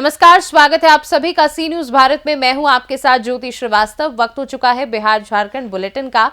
नमस्कार, स्वागत है आप सभी का सी न्यूज भारत में। मैं हूं आपके साथ ज्योति श्रीवास्तव। वक्त हो चुका है बिहार झारखंड बुलेटिन का,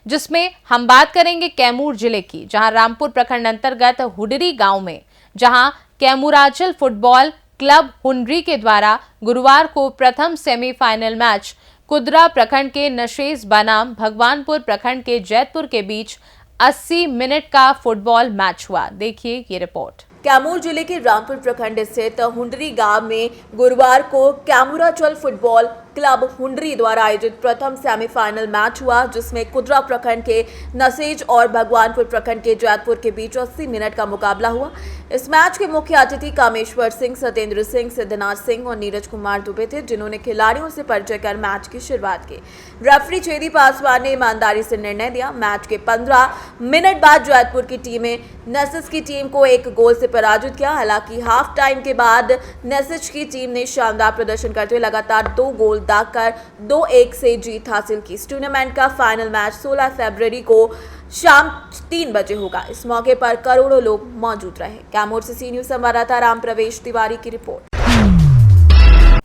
जिसमें हम बात करेंगे कैमूर जिले की, जहां रामपुर प्रखंड अंतर्गत हुडरी गांव में जहां कैमूराचल फुटबॉल क्लब हुंडरी के द्वारा गुरुवार को प्रथम सेमीफाइनल मैच कुदरा प्रखंड के नशेज बनाम भगवानपुर प्रखंड के जैतपुर के बीच 80 मिनट का फुटबॉल मैच हुआ। देखिए ये रिपोर्ट। कैमूर जिले के रामपुर प्रखंड स्थित हुंडरी गांव में गुरुवार को कैमूराचल फुटबॉल क्लब हुंडरी द्वारा आयोजित प्रथम सेमीफाइनल मैच हुआ, जिसमें कुदरा प्रखंड के नसेज और भगवानपुर प्रखंड के जैतपुर के बीच 80 मिनट का मुकाबला हुआ। इस मैच के मुख्य अतिथि कामेश्वर सिंह, सत्येंद्र सिंह, सिद्धनाथ सिंह और नीरज कुमार दुबे थे, जिन्होंने खिलाड़ियों से परिचय कर मैच की शुरुआत की। रेफरी छेदी पासवान ने ईमानदारी से निर्णय दिया। मैच के 15 मिनट बाद जैतपुर की टीमें नसेज की टीम को 1 गोल से पराजित किया। हालांकि हाफ टाइम के बाद नसेज की टीम ने शानदार प्रदर्शन करते हुए लगातार 2 गोल दागकर 2-1 से जीत हासिल की। इस टूर्नामेंट का फाइनल मैच 16 फरवरी को शाम 3 बजे होगा। इस मौके पर करोड़ों लोग मौजूद रहे। कैमूर से सी न्यूज संवाददाता राम प्रवेश तिवारी की रिपोर्ट।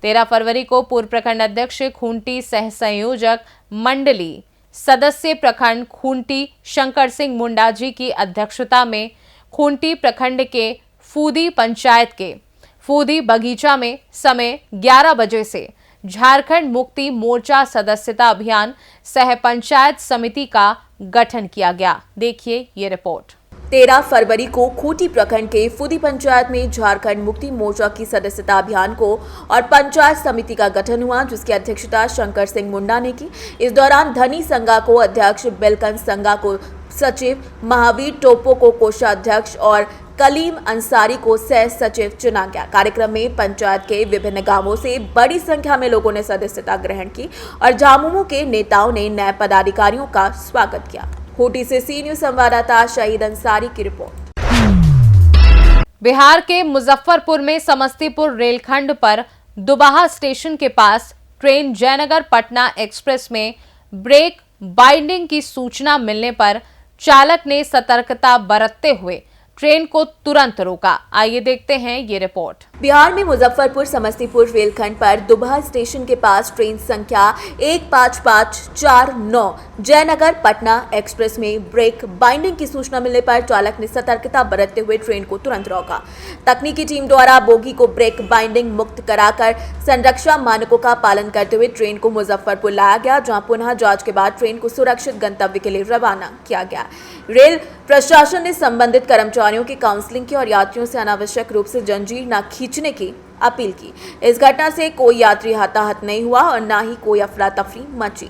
13 फरवरी को पूर्व प्रखंड अध्यक्ष खूंटी सह संयोजक मंडली सदस्य प्रखंड खूंटी शंकर सिंह मुंडा जी की अध्यक्षता में खूंटी प्रखंड के फूदी पंचायत के फूदी बगीचा में समय 11 बजे से झारखंड मुक्ति मोर्चा सदस्यता अभियान सह पंचायत समिति का गठन किया गया। देखिए ये रिपोर्ट। 13 फरवरी को खूंटी प्रखंड के फूदी पंचायत में झारखंड मुक्ति मोर्चा की सदस्यता अभियान को और पंचायत समिति का गठन हुआ, जिसकी अध्यक्षता शंकर सिंह मुंडा ने की। इस दौरान धनी संगा को अध्यक्ष, बिलकन संगा को सचिव, महावीर टोपो को कोषाध्यक्ष और कलीम अंसारी को सह सचिव चुना गया। कार्यक्रम में पंचायत के विभिन्न गांवों से बड़ी संख्या में लोगों ने सदस्यता ग्रहण की और झामुमो के नेताओं ने नए पदाधिकारियों का स्वागत किया। खूंटी से सी न्यूज संवाददाता शहीद अंसारी की रिपोर्ट। बिहार के मुजफ्फरपुर में समस्तीपुर रेलखंड पर दुबाहा स्टेशन के पास ट्रेन जयनगर पटना एक्सप्रेस में ब्रेक बाइंडिंग की सूचना मिलने पर चालक ने सतर्कता बरतते हुए ट्रेन को तुरंत रोका। आइए देखते हैं ये रिपोर्ट। बिहार में मुजफ्फरपुर समस्तीपुर रेलखंड पर दुबहा स्टेशन के पास ट्रेन संख्या 15549 जयनगर पटना एक्सप्रेस में ब्रेक बाइंडिंग की सूचना मिलने पर चालक ने सतर्कता बरतते हुए ट्रेन को तुरंत रोका। तकनीकी टीम द्वारा बोगी को ब्रेक बाइंडिंग मुक्त कराकर संरक्षा मानकों का पालन करते हुए ट्रेन को मुजफ्फरपुर लाया गया, जहां पुनः जांच के बाद ट्रेन को सुरक्षित गंतव्य के लिए रवाना किया गया। रेल प्रशासन ने संबंधित कर्मचारियों की काउंसलिंग की और यात्रियों से अनावश्यक रूप से जंजीर न खींचने की अपील की। इस घटना से कोई यात्री हताहत नहीं हुआ और न ही कोई अफरा तफरी मची।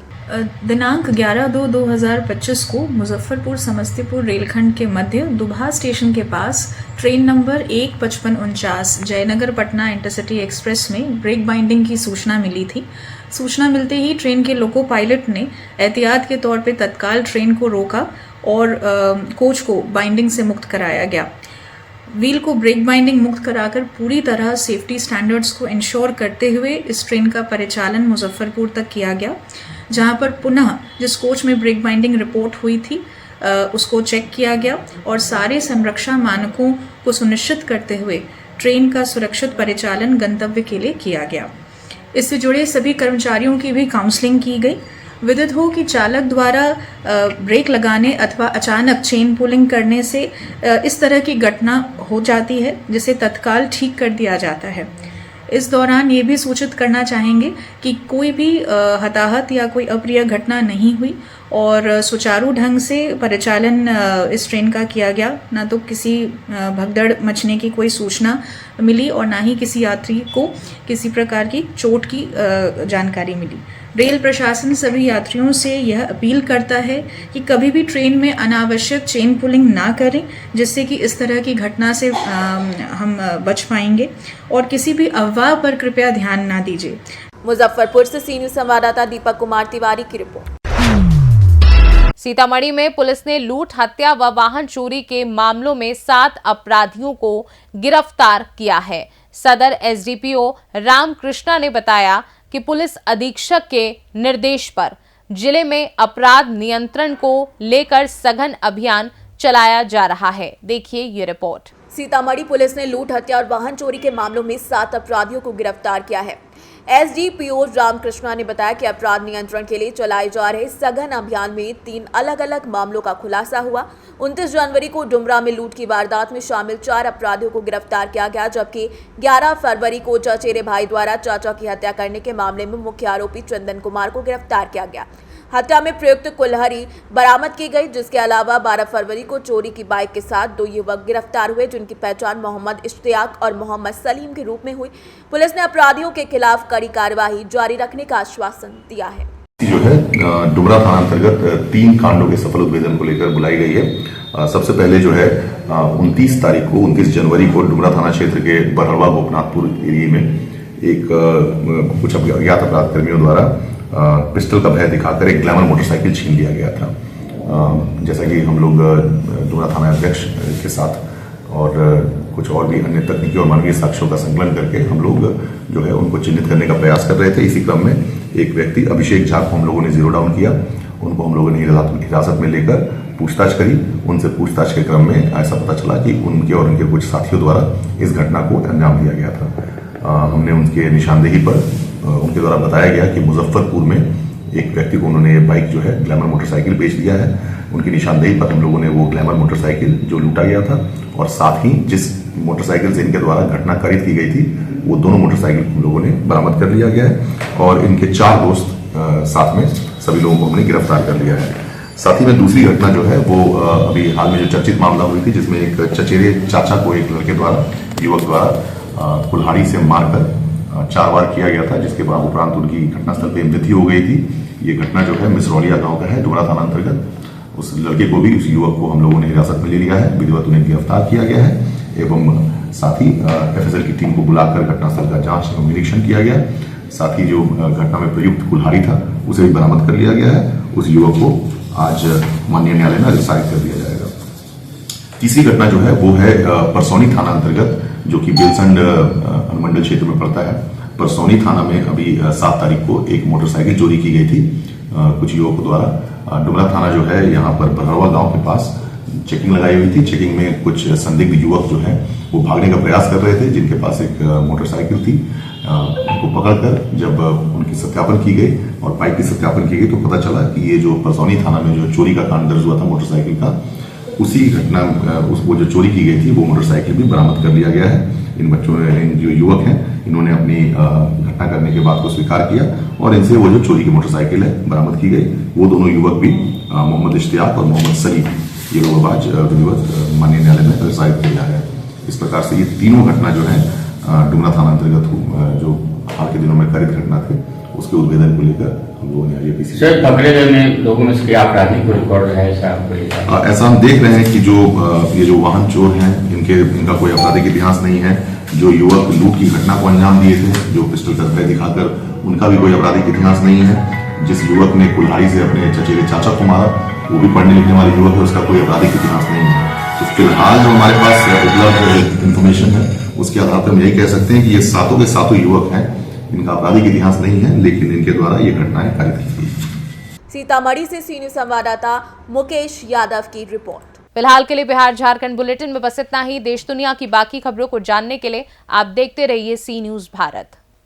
दिनांक 11/2/2025 को मुजफ्फरपुर समस्तीपुर रेलखंड के मध्य दुबहा स्टेशन के पास train number 15549 Jaynagar Patna intercity express में ब्रेक बाइंडिंग की सूचना मिली थी। सूचना मिलते ही ट्रेन के लोको पायलट ने एहतियात के तौर पे तत्काल ट्रेन को रोका और कोच को बाइंडिंग से मुक्त कराया गया। व्हील को ब्रेक बाइंडिंग मुक्त कराकर पूरी तरह सेफ्टी स्टैंडर्ड्स को इंश्योर करते हुए इस ट्रेन का परिचालन मुजफ्फरपुर तक किया गया, जहां पर पुनः जिस कोच में ब्रेक बाइंडिंग रिपोर्ट हुई थी उसको चेक किया गया और सारे संरक्षा मानकों को सुनिश्चित करते हुए ट्रेन का सुरक्षित परिचालन गंतव्य के लिए किया गया। इससे जुड़े सभी कर्मचारियों की भी काउंसलिंग की गई। विदित हो कि चालक द्वारा ब्रेक लगाने अथवा अचानक चेन पुलिंग करने से इस तरह की घटना हो जाती है, जिसे तत्काल ठीक कर दिया जाता है। इस दौरान ये भी सूचित करना चाहेंगे कि कोई भी हताहत या कोई अप्रिय घटना नहीं हुई और सुचारू ढंग से परिचालन इस ट्रेन का किया गया। ना तो किसी भगदड़ मचने की कोई सूचना मिली और ना ही किसी यात्री को किसी प्रकार की चोट की जानकारी मिली। रेल प्रशासन सभी यात्रियों से यह अपील करता है कि कभी भी ट्रेन में अनावश्यक चेन पुलिंग ना करें, जिससे कि इस तरह की घटना से हम बच पाएंगे और किसी भी अफवाह पर कृपया ध्यान ना दीजिए। मुजफ्फरपुर से सी न्यूज संवाददाता दीपक कुमार तिवारी की रिपोर्ट। सीतामढ़ी में पुलिस ने लूट, हत्या व वाहन चोरी के मामलों में 7 अपराधियों को गिरफ्तार किया है। सदर एसडीपीओ रामकृष्णा ने बताया कि पुलिस अधीक्षक के निर्देश पर जिले में अपराध नियंत्रण को लेकर सघन अभियान चलाया जा रहा है। देखिए ये रिपोर्ट। सीतामढ़ी पुलिस ने लूट, हत्या और वाहन चोरी के मामलों में 7 अपराधियों को गिरफ्तार किया है। एसडीपीओ रामकृष्णा ने बताया कि अपराध नियंत्रण के लिए चलाए जा रहे सघन अभियान में 3 अलग अलग मामलों का खुलासा हुआ। 29 जनवरी को डुमरा में लूट की वारदात में शामिल 4 अपराधियों को गिरफ्तार किया गया, जबकि 11 फरवरी को चचेरे भाई द्वारा चाचा की हत्या करने के मामले में मुख्य आरोपी चंदन कुमार को गिरफ्तार किया गया। हत्या में प्रयुक्त कुल्हाड़ी बरामद की गई, जिसके अलावा 12 फरवरी को चोरी की बाइक के साथ 2 युवक गिरफ्तार हुए, जिनकी पहचान मोहम्मद इश्तियाक और मोहम्मद सलीम के रूप में हुई। पुलिस ने अपराधियों के खिलाफ कड़ी कार्रवाई जारी रखने का आश्वासन दिया है। जो है डुमरा थाना अंतर्गत 3 कांडों के सफल उद्भेदन को लेकर बुलाई गई है। सबसे पहले जो है 29 जनवरी को डुमरा थाना क्षेत्र के बरहड़वा गोपनाथपुर एरिया में एक कुछ अज्ञात अपराध कर्मियों द्वारा पिस्टल का भय दिखाकर एक ग्लैमर मोटरसाइकिल छीन लिया गया था। जैसा कि हम लोग डुमरा थाना अध्यक्ष के साथ और कुछ और भी अन्य तकनीकी और मानवीय साक्ष्यों का संकलन करके हम लोग जो है उनको चिन्हित करने का प्रयास कर रहे थे। इसी क्रम में एक व्यक्ति अभिषेक झा को हम लोगों ने जीरो डाउन किया। उनको हम लोगों ने हिरासत में लेकर पूछताछ करी। उनसे पूछताछ के क्रम में ऐसा पता चला कि उनके और उनके कुछ साथियों द्वारा इस घटना को अंजाम दिया गया था। हमने उनके निशानदेही पर उनके द्वारा बताया गया कि मुजफ्फरपुर में एक व्यक्ति को उन्होंने बाइक जो है ग्लैमर मोटरसाइकिल बेच दिया है। उनकी निशानदेही पर हम लोगों ने वो ग्लैमर मोटरसाइकिल जो लूटा गया था और साथ ही जिस मोटरसाइकिल से इनके द्वारा घटना कारित की गई थी वो दोनों मोटरसाइकिल हम लोगों ने बरामद कर लिया गया है और इनके 4 दोस्त साथ में सभी लोगों को हमने गिरफ्तार कर लिया है। साथ ही में दूसरी घटना जो है वो अभी हाल में जो चर्चित मामला हुई थी, जिसमें एक चचेरे चाचा को एक लड़के द्वारा युवक द्वारा कुल्हाड़ी से मारकर 4 बार किया गया था, जिसके बाद उपरांत उनकी घटनास्थल पर मृत्यु हो गई थी। ये घटना जो है मिसरौलिया गांव का है, डुमरा थाना अंतर्गत। उस लड़के को भी, उस युवक को हम लोगों ने हिरासत में ले लिया है, विधिवत उन्हें गिरफ्तार किया गया है एवं साथ ही एफएसएल की टीम को बुलाकर घटनास्थल का जांच एवं निरीक्षण किया गया। साथ ही जो घटना में प्रयुक्त कुल्हाड़ी था उसे भी बरामद कर लिया गया है। उस युवक को आज माननीय न्यायालय में अग्रसारित कर दिया जाएगा। तीसरी घटना जो है वो है परसौनी थाना अंतर्गत, जो कि बेलसंड अनुमंडल क्षेत्र में पड़ता है। परसौनी थाना में अभी 7 तारीख को एक मोटरसाइकिल चोरी की गई थी कुछ युवकों द्वारा। डुमरा थाना जो है यहाँ पर बरहड़वा गांव के पास चेकिंग लगाई हुई थी। चेकिंग में कुछ संदिग्ध युवक जो है वो भागने का प्रयास कर रहे थे, जिनके पास एक मोटरसाइकिल थी। उनको पकड़कर जब उनकी सत्यापन की गई और बाइक की सत्यापन की गई तो पता चला कि ये जो परसौनी थाना में जो चोरी का कांड दर्ज हुआ था मोटरसाइकिल का, उसी घटना वो जो चोरी की गई थी वो मोटरसाइकिल भी बरामद कर लिया गया है। इन बच्चों ने, जो युवक हैं, इन्होंने अपनी घटना करने के बाद को स्वीकार किया और इनसे वो जो चोरी की मोटरसाइकिल है बरामद की गई। वो दोनों युवक भी मोहम्मद इश्तियाक और मोहम्मद सलीम, ये लोग आज विधिवत माननीय न्यायालय में अग्रसारित किया है। इस प्रकार से ये तीनों घटना जो है डुमरा थाना अंतर्गत जो हाल के दिनों में कारित घटना थे उसके उद्भेदन को लेकर हम लोगों ने आईपीसी सर पकड़े गए लोगों में से आपराधिक रिकॉर्ड है ऐसा हम देख रहे हैं कि जो ये जो वाहन चोर हैं इनका कोई आपराधिक इतिहास नहीं है। जो युवक लूट की घटना को अंजाम दिए थे, जो पिस्टल का भय दिखाकर, उनका भी कोई आपराधिक इतिहास नहीं है। जिस युवक ने कुल्हाड़ी से अपने चचेरे चाचा को मारा वो भी पढ़ने लिखने वाले युवक है, उसका कोई आपराधिक इतिहास नहीं है। तो फिलहाल जो हमारे पास उपलब्ध इंफॉर्मेशन है उसके आधार पर हम यही कह सकते हैं कि ये सातों के सातों युवक हैं, इनका आपराधिक इतिहास नहीं है, लेकिन इनके द्वारा ये घटनाएं कारित की गई। सीतामढ़ी से सी न्यूज संवाददाता मुकेश यादव की रिपोर्ट। फिलहाल के लिए बिहार झारखंड बुलेटिन में बस इतना ही। देश दुनिया की बाकी खबरों को जानने के लिए आप देखते रहिए सी न्यूज भारत।